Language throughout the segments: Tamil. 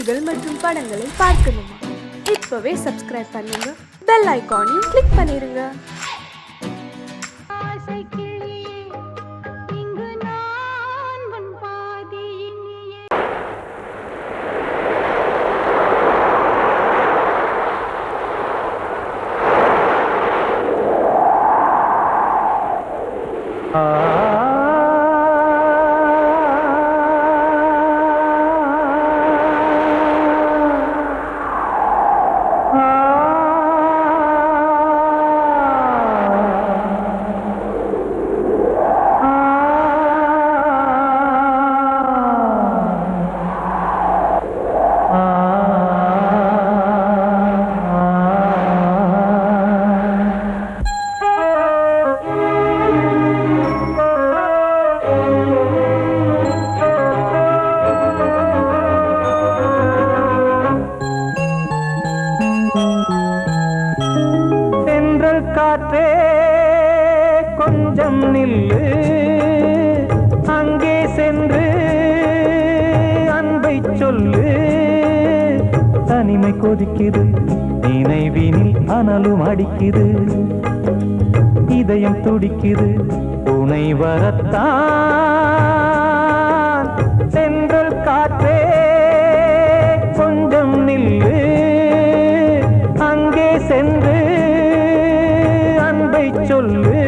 செய்திகள் மற்றும் படங்களை பார்க்கணுமா? இப்பவே சப்ஸ்கிரைப் பண்ணுங்க, பெல் ஐகானையும் கிளிக் பண்ணிருங்க. காற்றே கொஞ்சம் நில்லு, அங்கே சென்று அன்பை சொல்லு. தனிமை கொதிக்குது, நினைவினில் அனலும் அடிக்குது, இதயம் துடிக்குது, துணை வரத்தான். சென்றல் காற்றே கொஞ்சம் நில்லு, அங்கே சென்று சொல்லு.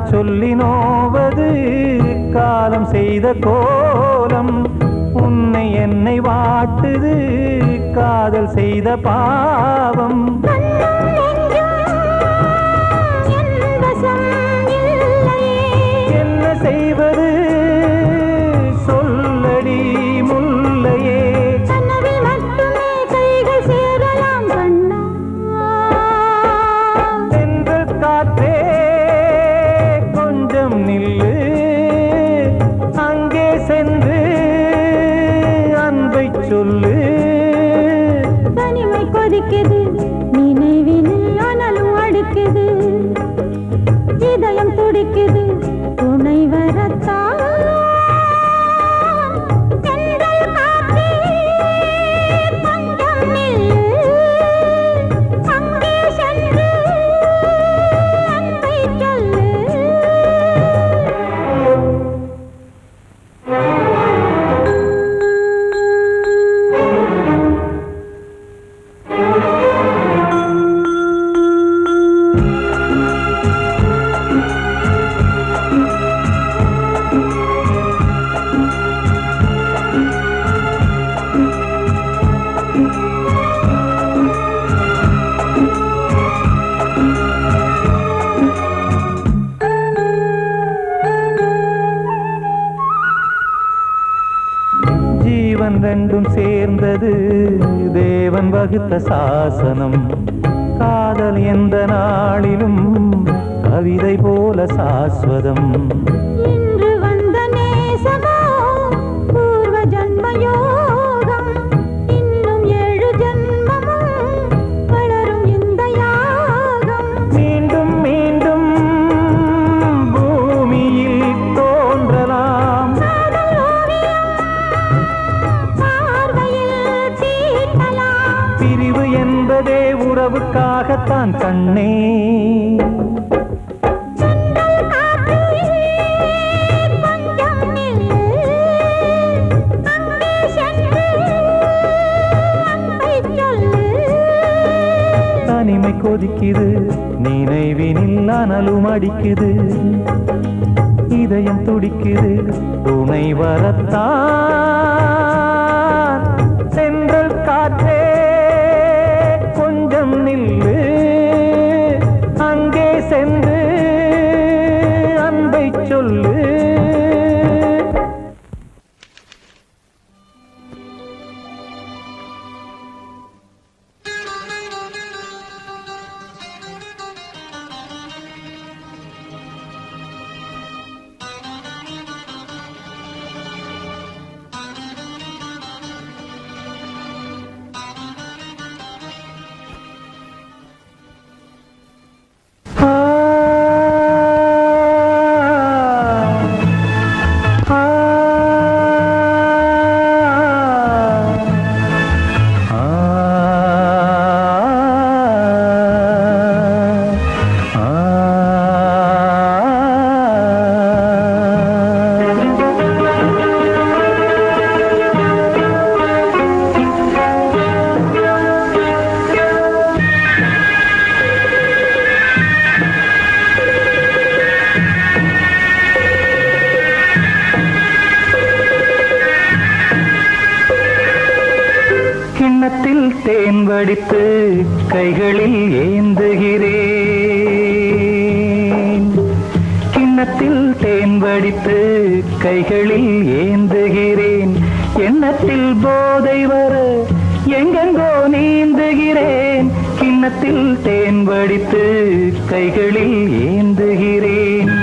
சொல்லி நோவது காலம் செய்த கோலம், உன்னை என்னை வாட்டுது காதல் செய்த பாவம். என்ன செய்வது சொல்லடி முல்லையே, சென்றல் காற்றே நில்லு, அங்கே சென்று அன்பை சொல்லு. தனிமை கொதிக்குது, நினைவினில் அனலும் அடிக்குது, இதயம் துடிக்குது, துணை வரத்தான். ஜீவன் ரெண்டும் சேர்ந்தது தேவன் வகுத்த சாசனம். காதல் எந்த நாளிலும் கவிதை போல சாஸ்வதம். இன்று வந்த நேசமோ பூர்வ ஜன்மயோகம், இன்னும் 7 ஜன்மமும் வளரும் இந்த யாகம். மீண்டும் மீண்டும் பூமியில் தோன்றலாம், பிரிவு என்பதே உறவுக்காகத்தான் கண்ணே. தனிமை கொதிக்குது, நினைவினில் அனலும் அடிக்குது, இதயம் துடிக்குது, துணை வரத்தான். சென்றல் காற்றே கொஞ்சம் நில்லு, அங்கே சென்று அன்பை சொல்லு. தேன் வடித்து கைகளில் ஏந்துகிறேன். கிண்ணத்தில் தேன் வடித்து கைகளில் ஏந்துகிறேன். எண்ணத்தில் போதை வர எங்கெங்கோ நீந்துகிறேன். கிண்ணத்தில் தேன் வடித்து கைகளில் ஏந்துகிறேன்.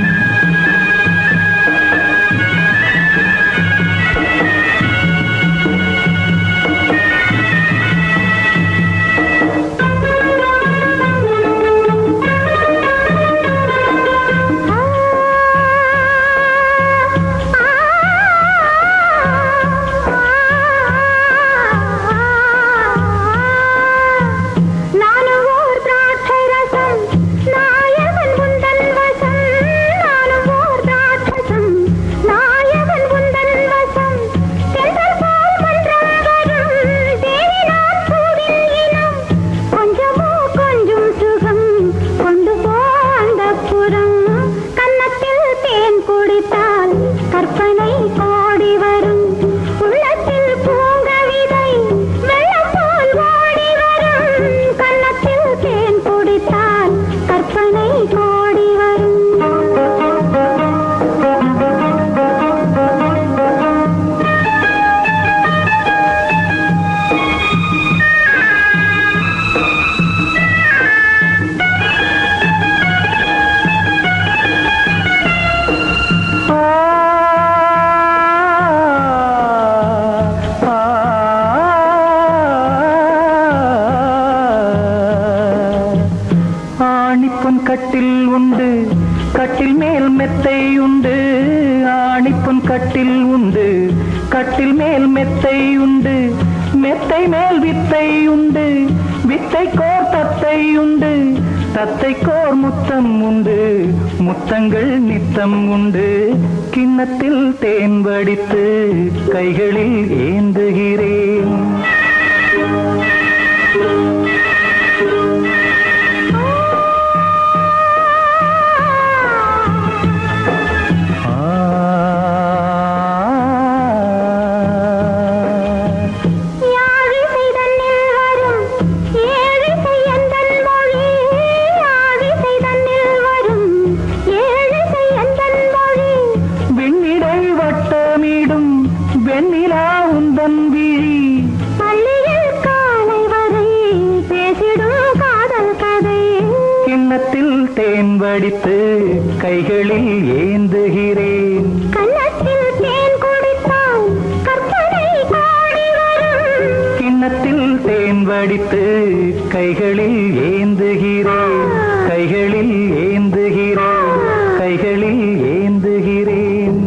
கட்டில் உண்டு, கட்டில் மேல் மெத்தை உண்டு. ஆணிப்பொன் கட்டில் உண்டு, கட்டில் மேல் மெத்தை உண்டு. மெத்தை மேல் வித்தை உண்டு, வித்தை கோர் தத்தை உண்டு. தத்தை கோர் முத்தம் உண்டு, முத்தங்கள் நித்தம் உண்டு. கிண்ணத்தில் தேன் வடித்து கைகளில் ஏந்துகிறேன். தேன் வடித்து கைகளில் ஏந்துகிறேன். கன்னத்தில் தேன் குடித்தால் கற்பனை கோடி வரும். கிண்ணத்தில் தேன் வடித்து கைகளில் ஏந்துகிறேன். கைகளில் ஏந்துகிறேன். கைகளில் ஏந்துகிறேன்.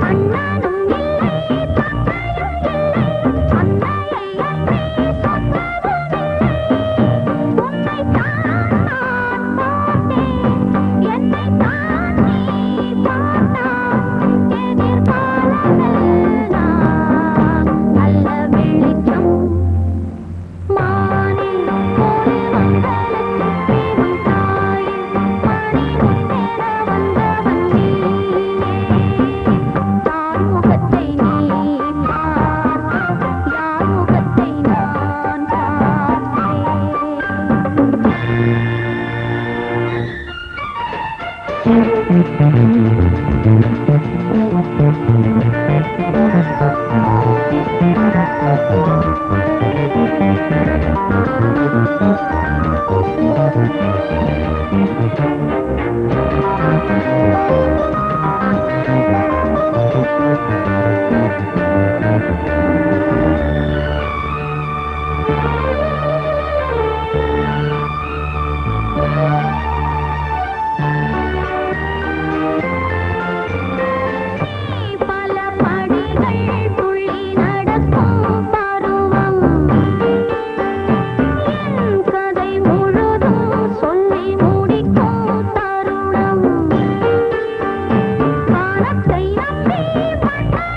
அண்ணனும் இல்லை பல படிகள் துள்ளி நடக்கும் பருவம் என் கதை முழுதும் சொல்லி முடிக்கும் தருணம் வானத்தை நம்பி மண்ணை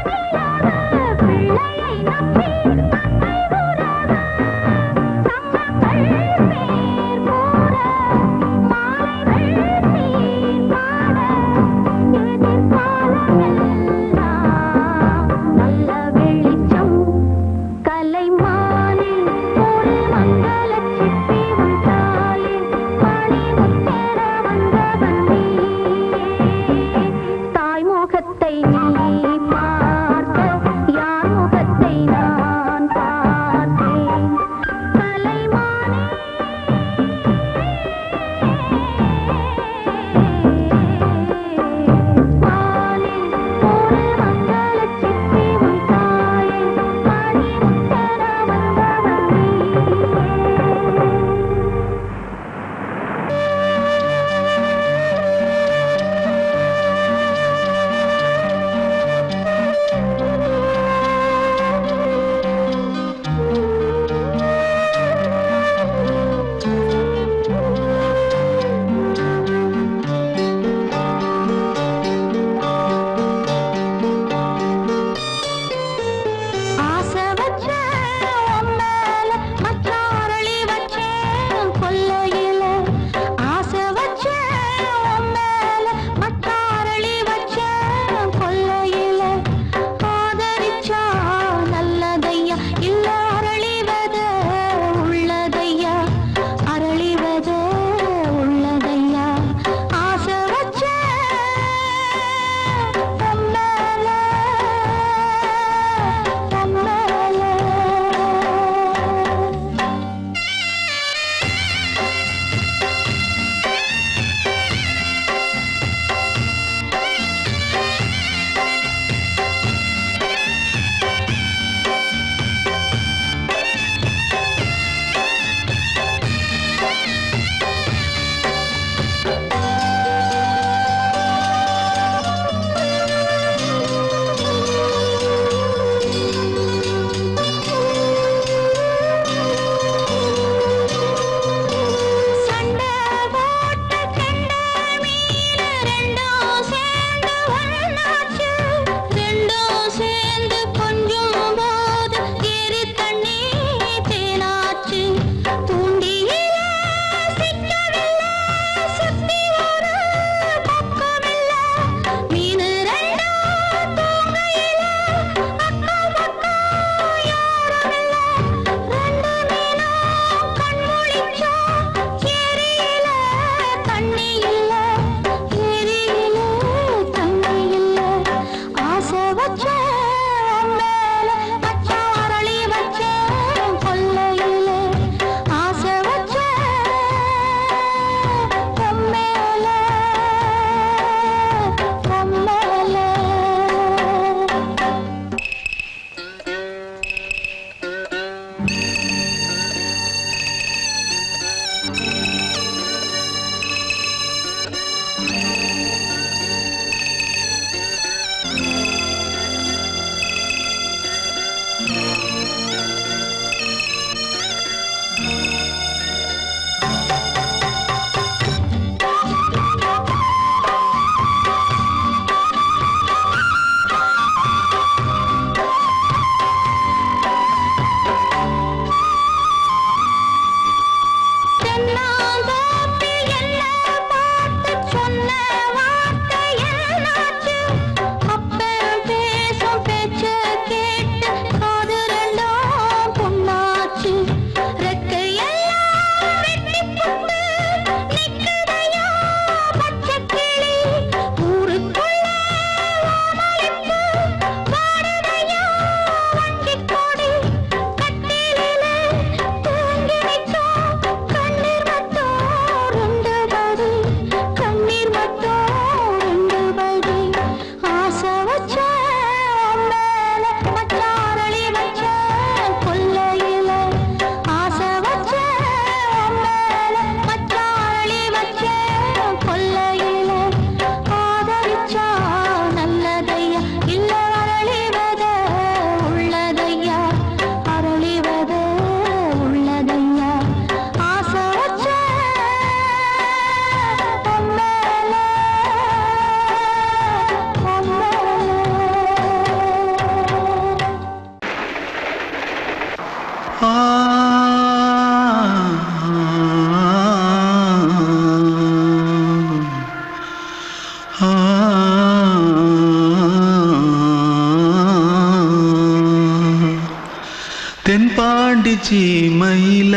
சீமையில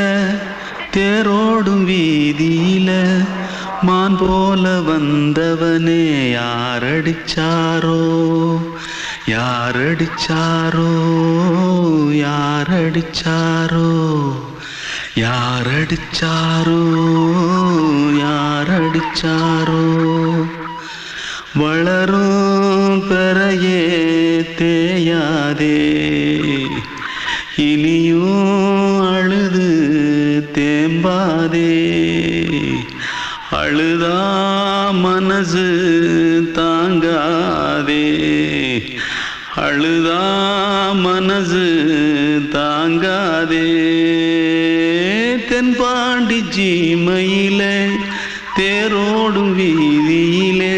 தேரோடும் வீதியில மான் போல வந்தவனே யாரடிச்சாரோ யாரடிச்சாரோ யாரடிச்சாரோ யாரடிச்சாரோ யாரடிச்சாரோ வளரும் பெறையே தேயாதே இனியும் அழுது தேம்பாதே அழுதா மனசு தாங்காதே அழுதா மனசு தாங்காதே தென்பாண்டி சீமையிலே தேரோடும் வீதியிலே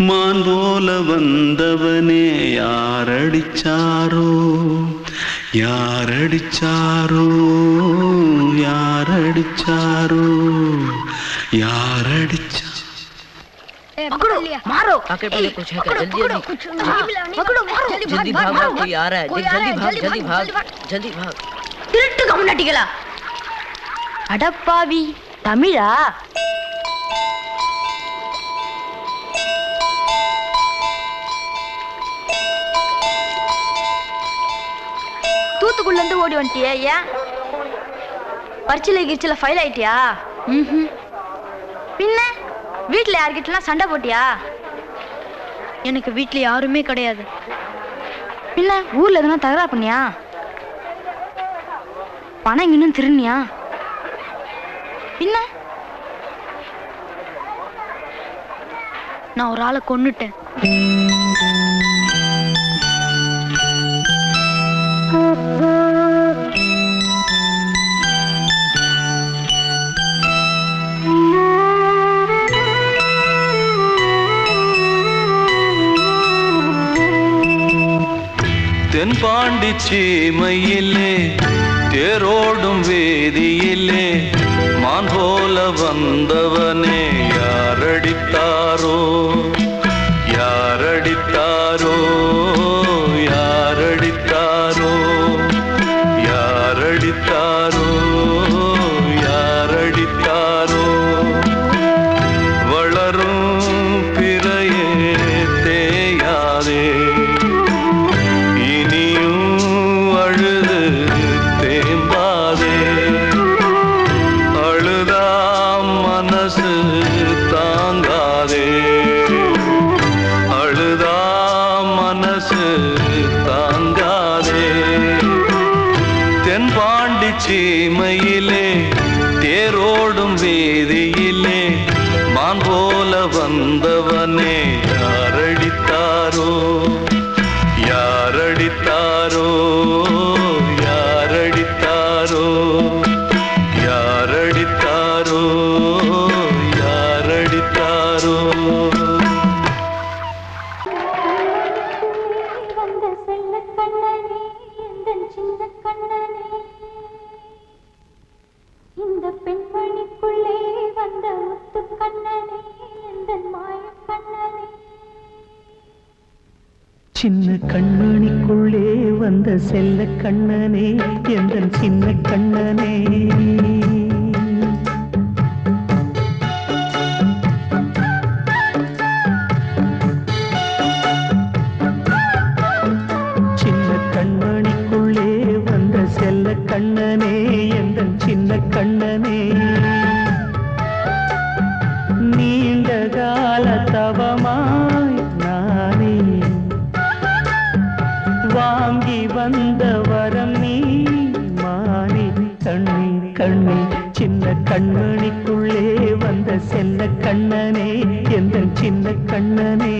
மான் போல வந்தவனே யாரடிச்சாரோ யாரடிச்சாரோ யாரடிச்சாரோ யாரடிச்சா पकड़ो मारो आके पहले कुछ है क्या जल्दी जल्दी पकड़ो मारो जल्दी भाग भाग कोई आ रहा है जल्दी भाग जल्दी भाग திருட்டு கம்முனாட்டிகளா அடப்பாவி தமிழா தூத்துக்குள்ள இருந்து ஓடி வந்துட்டியா ஏன் பரிச்சில கிரிச்சில ஃபைல் ஆயிட்டியா பின்ன வீட்ல யார்கிட்டலாம் சண்டை போட்டியா எனக்கு வீட்ல யாருமே கிடையாது பின்ன ஊர்ல எதுனா தகராறு பண்ணியா பணம் இன்னும் திருநியா பின்ன நான் ஒரு ஆளை கொன்னுட்டேன் தென்பாண்டி சீமையிலே தேரோடும் வேதியிலே மான் போல வந்தவனே யாரடித்தாரோ யாரடித்தாரோ யாரடித்தாரோ யாரடித்தாரோ யாரடித்தாரோ வளரும் பிறையே தேயாதே அழுது தேம்பாதே அழுதா மனசு தாங்காதே அழுதா மனசு தாங்காதே தென்பாண்டி சீமையிலே தேரோடும் வேதியிலே மான் போல வந்தவனே யாரடித்தாரோ யாரடித்தாரோ யாரடித்தாரோ யாரடித்தாரோ யாரடித்தாரோ வந்த செல்ல கண்ணனே எந்தன் சின்ன கண்ணனே இந்த பெண்மணிக்குள்ளே வந்த முத்து கண்ணனே எந்தன் மாய கண்ணனே சின்ன கண்மணிக்குள்ளே வந்த செல்ல கண்ணனே எந்தன் சின்ன கண்ணனே சின்ன கண்மணிக்குள்ளே வந்த செல்ல கண்ணனே எந்தன் சின்ன கண்ணனே நீண்ட கால தவமாய் நானே வாங்கி வந்த வரம் நீ மாறி கண்ணி கண்ணி சின்ன கண்மணிக்குள்ளே வந்த செல்ல கண்ணனே எந்தன் சின்ன கண்ணனே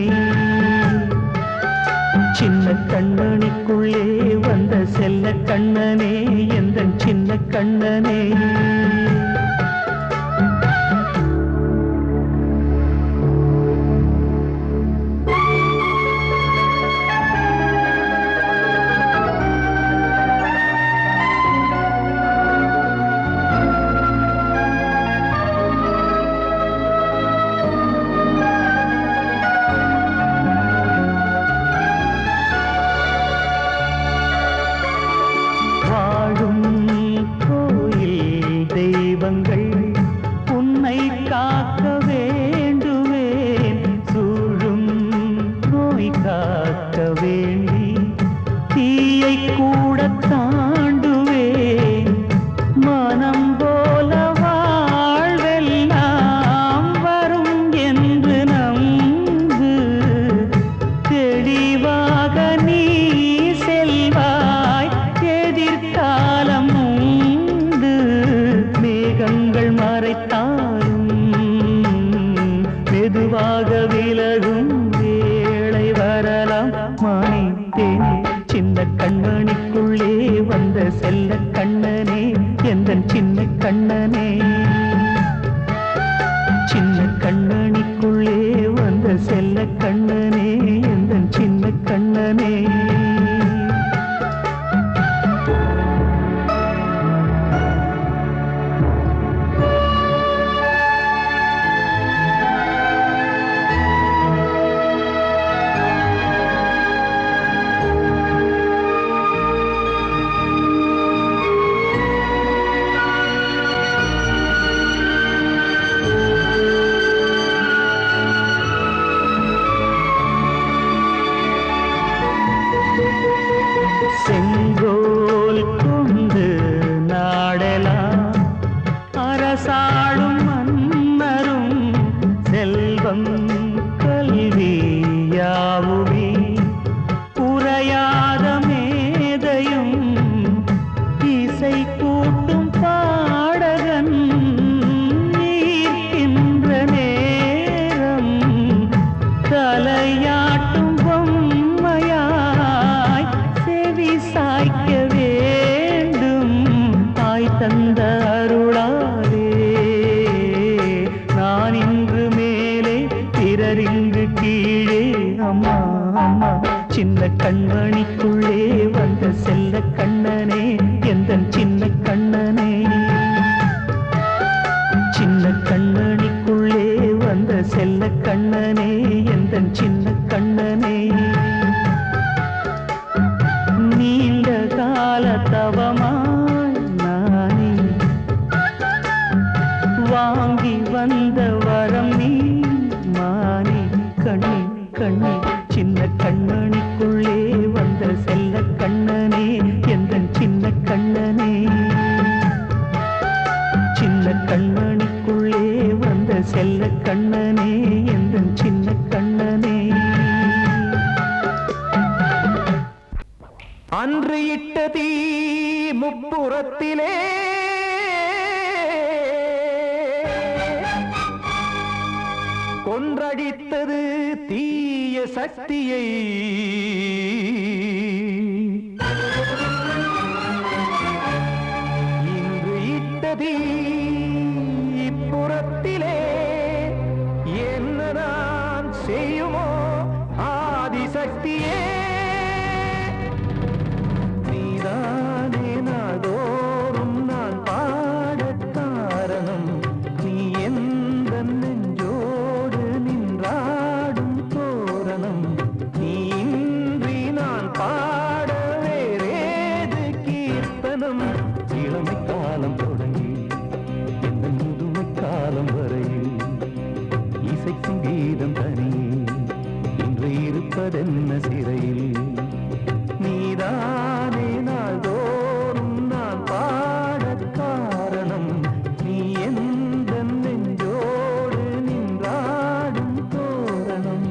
சின்ன கண்மணிக்குள்ளே வந்த செல்ல கண்ணனே எந்தன் சின்ன கண்ணனே விலகும் வேளை வரலாம் மானே தேனே சின்ன கண்மணிக்குள்ளே வந்த செல்ல கண்ணனே எந்தன் சின்ன கண்ணனே சின்ன கண்ணனிக்குள்ளே வந்த செல்ல கண்ணனே எந்தன் சின்ன கண்ணனே செங்கோல் கொண்டு நாடலாம் அரசாளும் மன்னரும் செல்வம் கல்வியாவுமே உரையாத மேதையும் இசை கூட்டும் பாடகன் ஈர்க்கின்ற நேரம் தலையாட்டும் பொம்மையாய் செவி சாய்க்க வேண்டும் தாய் தந்த அருளாலே நான் இன்று மேலே பிறரிங்கு கீழே அம்மா அம்மா சின்ன கண்மணிக்குள்ளே வந்த செல்ல கண்ணனே எந்தன் சின்ன கண்ணனே சின்ன கண்ணனிக்குள்ளே வந்த செல்ல கண்ணனே எந்தன் சின்ன கண்ணனே நீண்ட கால தவமாய் நானே வாங்கி வந்த வரம் நீ மானே கண்ணே கண்ணே சின்ன கண்ணனிக்குள்ளே வந்த செல்ல கண்ணனே எந்தன் சின்ன கண்ணனே சின்ன கண்ணனிக்குள்ளே வந்த செல்ல கண்ணனே எந்தன் சின்ன கண்ணனே அன்று இட்ட தீ முப்புறத்திலே கொன்றடித்தது தீய சக்தியை இன்று இட்ட தீ இப்புறத்திலே என்ன நான் செய்யுமோ ஆதிசக்தியே நீதானே நாள்தோறும் நான் பாடக் காரணம் நீ எந்த நெஞ்சோடு நின்றாடும் தோரணம் நீ இன்றி நான் பாட வேறேது கீர்த்தனம் இளமை காலம் தொடங்கி எந்த முதுமை காலம் வரையில் இசைக்கும் கீதம் தனியே இன்று இருப்பதென்ன சிறையில் நீதானே நாள்தோறும் நான் பாடக் காரணம் நீ எந்த நெஞ்சோடு நின்றாடும் தோரணம்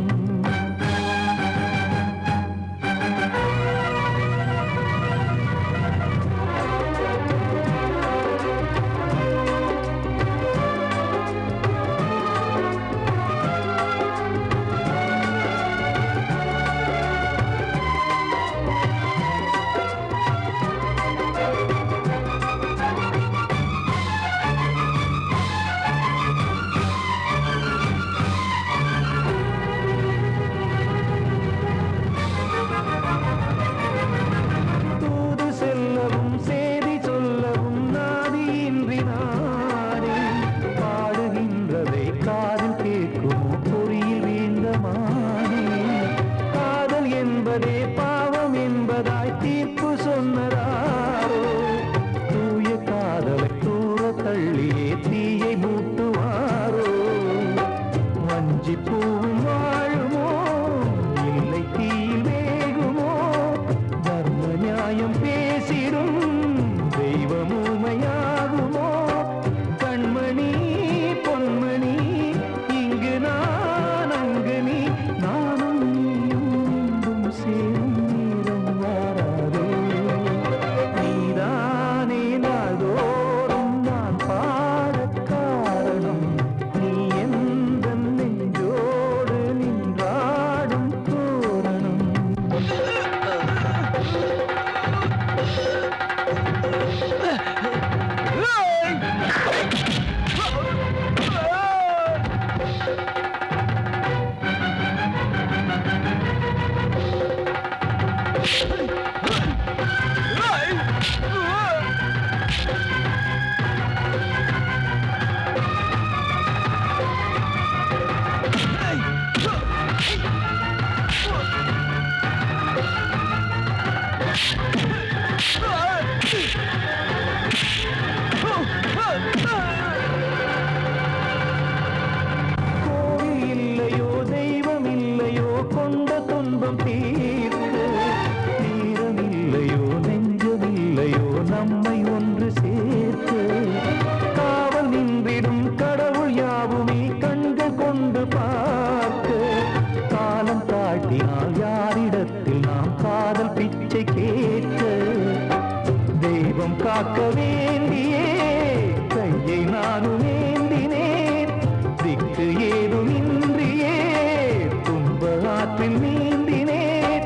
ஆற்றில் நீந்தினேன்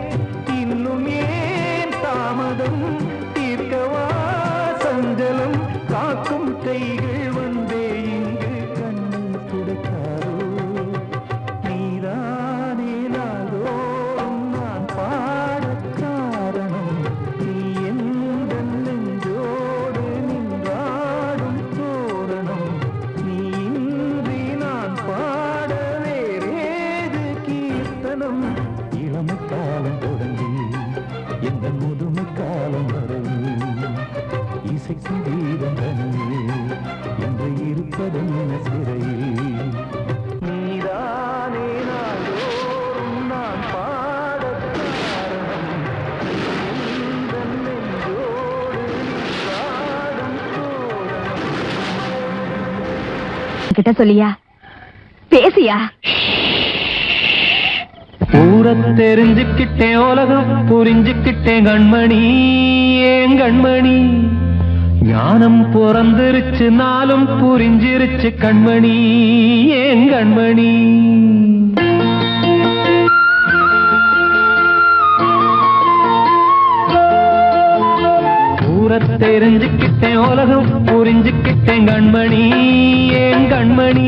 இன்னும் ஏன் தாமதம் தீர்க்கவா சஞ்சலம் காக்கும் கைகள் வந்தே இங்கு கண்ணை துடைத்தாரோ நீதானே நாள்தோறும் நான் பாடக் காரணம் நீ எந்த நெஞ்சோடு நின்றாடும் தோரணம் நீ இன்றி நான் பாட வேறேது கீர்த்தனம் இளமை காலம் தொடங்கி எந்த முதுமை காலம் வரை இசைக்கும் கீதம் தனியே என்று இருப்பதென்ன சிறையில் நீதானே நாள்தோறும் நான் பாடக் காரணம் எந்த நெஞ்சோடு நின்றாடும் தோரணம் கிட்ட சொல்லியா பேசியா ஊரத் தெரிஞ்சுக்கிட்டேன் உலகம் புரிஞ்சுக்கிட்டேன் கண்மணி ஏன் கண்மணி ஞானம் பிறந்திருச்சு நாளும் புரிஞ்சிருச்சு கண்மணி ஏன் கண்மணி ஊரத் தெரிஞ்சுக்கிட்டேன் உலகம் புரிஞ்சுக்கிட்டேன் கண்மணி ஏன் கண்மணி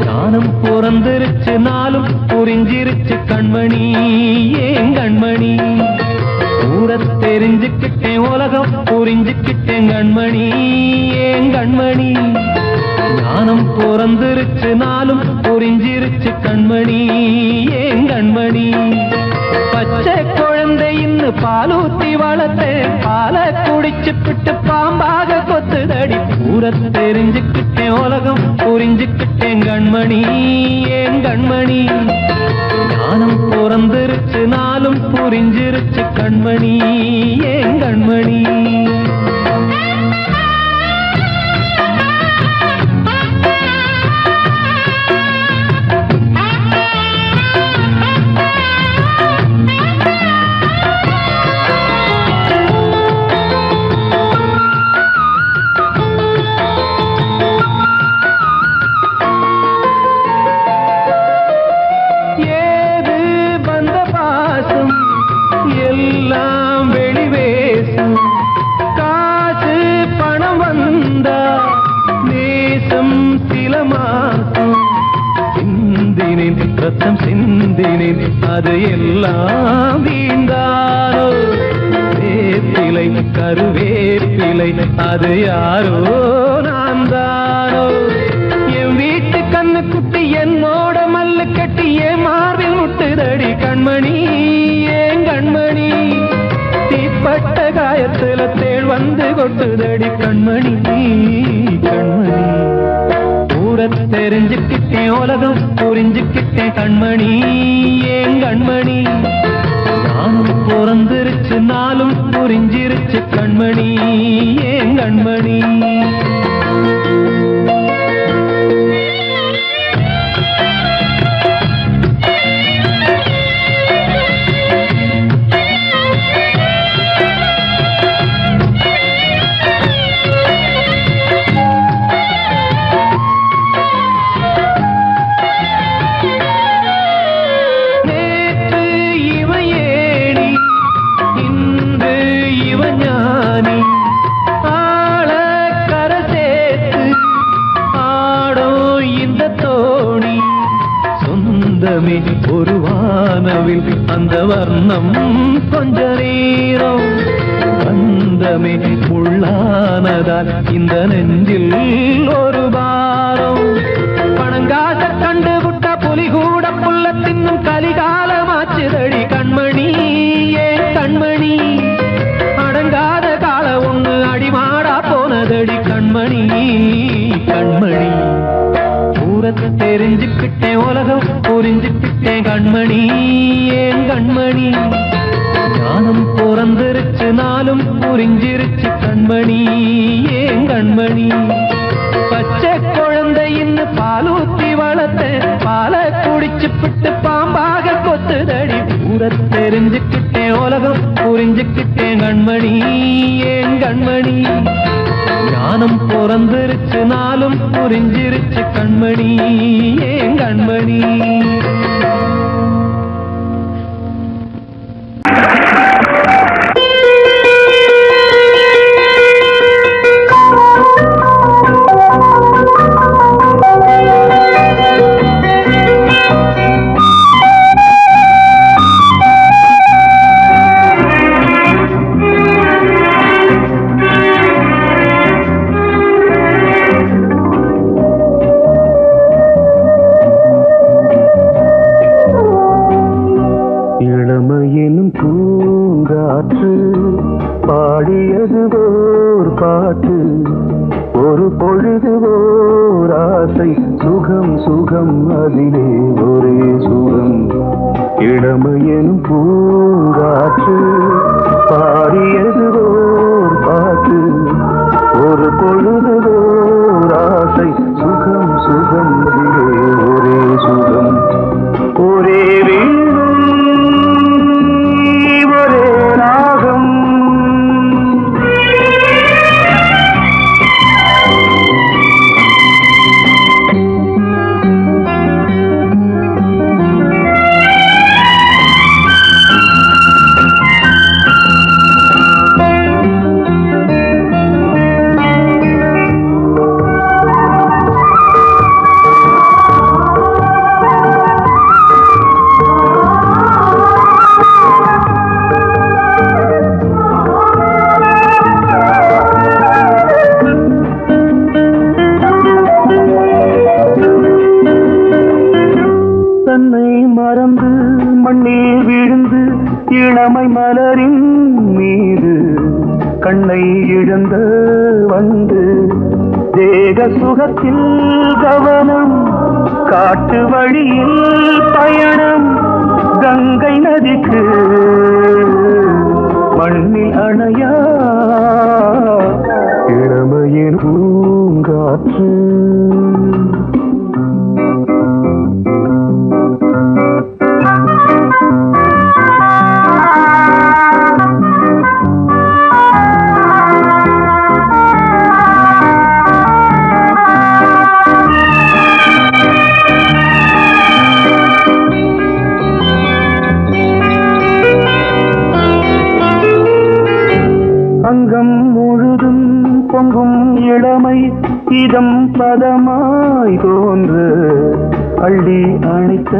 ஞானம் பிறந்திருச்சு நாளும் புரிஞ்சிருச்சு கண்மணி ஏன் கண்மணி ஊரத் தெரிஞ்சுக்கிட்டேன் உலகம் புரிஞ்சுக்கிட்டேன் கண்மணி ஏன் கண்மணி ஞானம் பிறந்திருச்சு நாளும் புரிஞ்சிருச்சு கண்மணி ஏன் கண்மணி பச்சை குழந்தையின்னு பாலூத்தி வளர்த்தேன் பாலை குடிச்சு பிட்டு பாம்பாக கொத்துதடி ஊரத் தெரிஞ்சுக்கிட்டேன் உலகம் புரிஞ்சுக்கிட்டேன் கண்மணி ஏன் கண்மணி ஞானம் பிறந்திருச்சு நாளும் புரிஞ்சிருச்சு கண்மணி ஏன் கண்மணி ஏது வந்த பாசம் எல்லாம் வெளிவேசம் காசு பணம் வந்தா நேசம் சில மாசம் சிந்தினேன் ரத்தம் சிந்தினேன் அது எல்லாம் வீண்டாரோ வேப்பிலை கருவேப்பிலை அது யாரோ நான் தானோ என் வீட்டு கண்ணு குட்டி என்னோட மல்லு கட்டி என் மார்பில் முட்டுதடி கண்மணி ஏன் கண்மணி தீப்பட்ட காயத்துல தேள் வந்து கொட்டுதடி கண்மணி கண்மணி ஊரத் தெரிஞ்சுக்கிட்டேன் உலகம் புரிஞ்சுக்கிட்டேன் கண்மணி ஏன் கண்மணி ஞானம் பிறந்திருச்சு நாளும் புரிஞ்சிருச்சு கண்மணி ஏன் கண்மணி நேற்று இவ ஏடி இன்று இவ ஞானி ஆள கர சேர்த்து ஆடோ இந்த தோணி சொந்தமே ஒரு வானவில் அந்த வர்ணம் கொஞ்ச நேரம் பந்தமே உள்ளானதால் இந்த நெஞ்சில் ஒரு பாரம் பணங்காச கண்டு விட்ட புலி கூட புல்ல தின்னும் கலிகாலமாச்சுதடி கண்மணி ஏன் கண்மணி அடங்காத கால ஒண்ணு அடிமாடா போனதடி கண்மணி கண்மணி ஊரத் தெரிஞ்சுக்கிட்டேன் உலகம் புரிஞ்சுக்கிட்டேன் கண்மணி ஏன் கண்மணி ஞானம் பிறந்திருச்சு நாளும் புரிஞ்சிருச்சு கண்மணி ஏன் கண்மணி பச்சை குழந்தையின்னு பாலூத்தி வளர்த்தேன் பாலை குடிச்சு பிட்டு பாம்பாக கொத்துதடி ஊரத் தெரிஞ்சுக்கிட்டேன் உலகம் புரிஞ்சுக்கிட்டேன் கண்மணி ஏன் கண்மணி ஞானம் பிறந்திருச்சு நாளும் புரிஞ்சிருச்சு கண்மணி ஏன் கண்மணி சுகம் அதிலே ஒரே சுகம் இளமையெனும் பூங்காற்று பாடியதுவோர் பாட்டு ஒரு பொழுதுவோர் ஆசை சுகம் சுகம் அதிலே ஒரே சுகம் ஒரே வீணை ஒரே ராகம் தன்னை மறந்து மண்ணில் விழுந்து இளமை மலரின் மீது கண்ணை இழந்த வந்து தேக சுகத்தில் கவனம் காட்டு வழியில் பயணம் கங்கை நதிக்கு மண்ணில் அணையா இளமையின் பூங்காற்று அங்கம் முழுதும் பொங்கும் இளமை இதம் பதமாய் தோன்று அள்ளி அணைத்த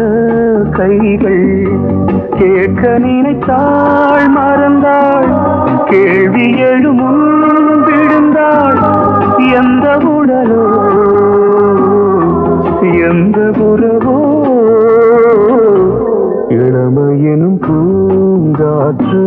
கைகள் கேட்க நினைத்தாள் மறந்தாள் கேள்வி எழுமுன் விழுந்தாள் எந்த உடலோ எந்த புறவோ இளமையெனும் பூங்காற்று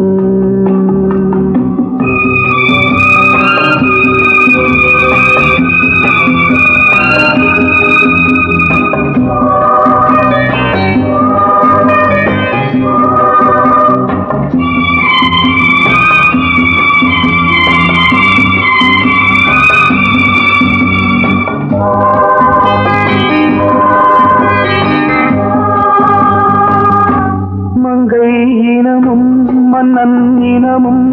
மங்கை இனமும் மன்னன் இனமும்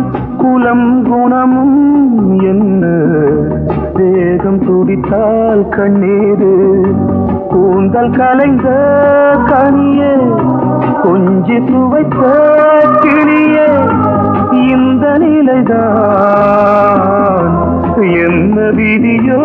குலம் குணமும் என்ன தேகம் துடித்தால் கண்ணீரு கூந்தல் கலைந்த கனியே கொஞ்சி சுவைத்த கிளியே இந்த நிலைதான் என்ன விதியோ